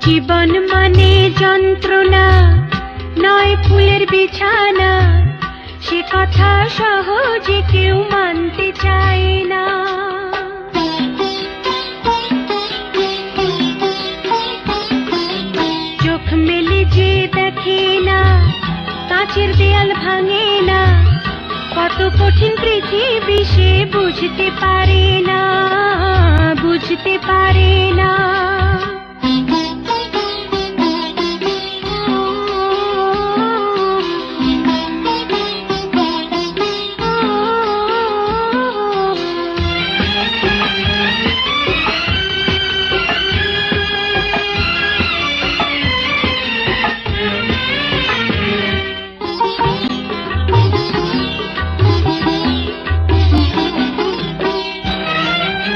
জীবন মানে যন্ত্রণা নয় ফুলের বিছানা, সে কথা সহজে কেউ মানতে চায় না। চোখ মেলে যে দেখে না, কাঁচের দেয়াল ভাঙে না, কত কঠিন পৃথিবী সে বুঝতে পারে না।